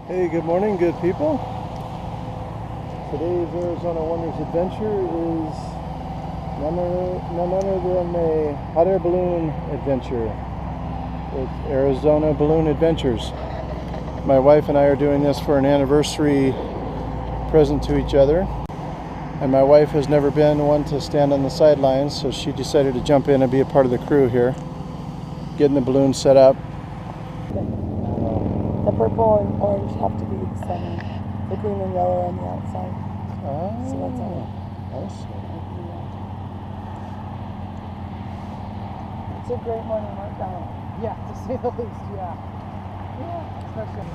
Hey, good morning, good people. Today's Arizona Wonders adventure is none other than a hot air balloon adventure with Arizona Balloon Adventures. My wife and I are doing this for an anniversary present to each other. And my wife has never been one to stand on the sidelines, so she decided to jump in and be a part of the crew here, getting the balloon set up. The purple and orange have to be the center. The green and yellow on the outside. Oh, So that's all. I see. It's a great morning workout. Yeah, to say the least, yeah. Especially.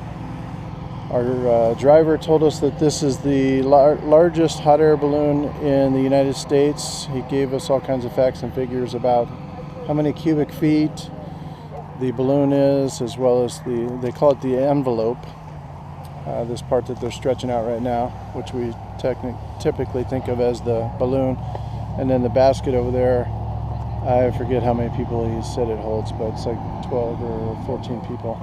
Our driver told us that this is the largest hot air balloon in the United States. He gave us all kinds of facts and figures about how many cubic feet the balloon is, as well as they call it the envelope, this part that they're stretching out right now, which we typically think of as the balloon. And then the basket over there, I forget how many people he said it holds, but it's like 12 or 14 people.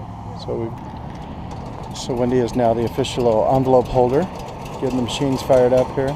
So Wendy is now the official envelope holder, getting the machines fired up here.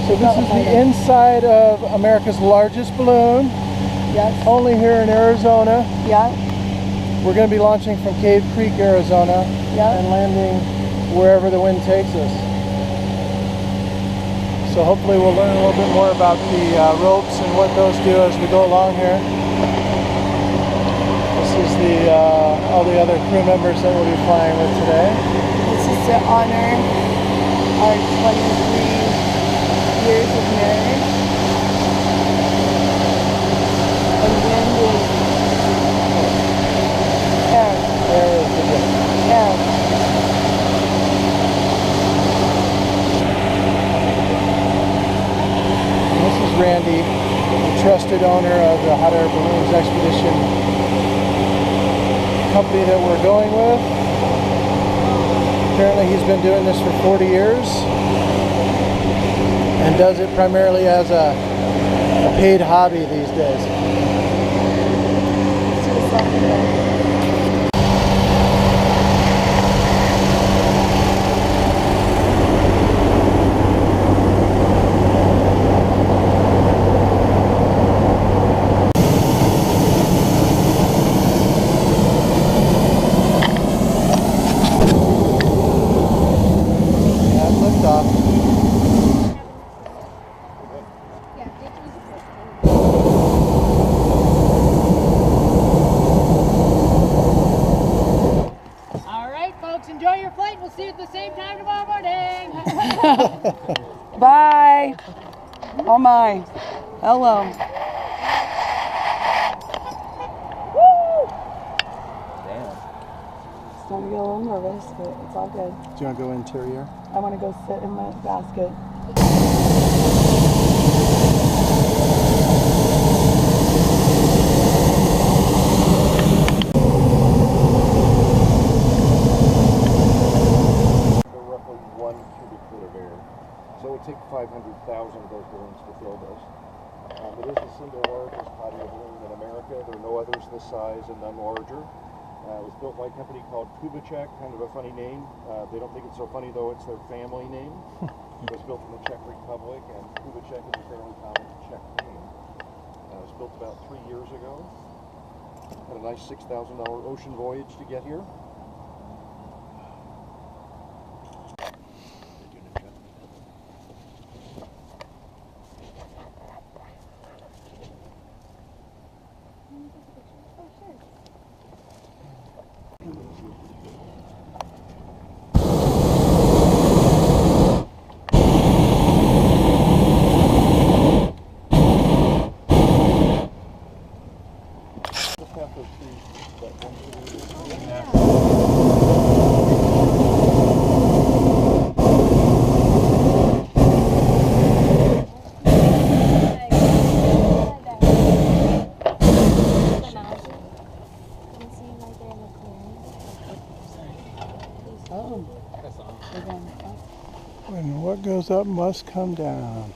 So this is the inside of America's largest balloon. Yes. Only here in Arizona. Yeah. We're going to be launching from Cave Creek, Arizona, and landing wherever the wind takes us. So hopefully we'll learn a little bit more about the ropes and what those do as we go along here. This is all the other crew members that we'll be flying with today. This is to honor our 23 years of marriage. And wind is air. Air is the gift. Air. And this is Randy, the trusted owner of the Hot Air Balloons Expedition company that we're going with. Apparently he's been doing this for 40 years and does it primarily as a paid hobby these days. Let's do the second one. Enjoy your flight. We'll see you at the same time tomorrow morning. Bye. Oh my. Hello. Woo! Damn. Starting to get a little nervous, but it's all good. Do you want to go interior? I want to go sit in my basket. So it would take 500,000 of those balloons to fill this. It is the single largest hot air balloon in America. There are no others this size and none larger. It was built by a company called Kubitschek, kind of a funny name. They don't think it's so funny though, it's their family name. It was built in the Czech Republic, and Kubitschek is a fairly common Czech name. It was built about 3 years ago. Had a nice $6,000 ocean voyage to get here. Oh, they're going up. And what goes up must come down.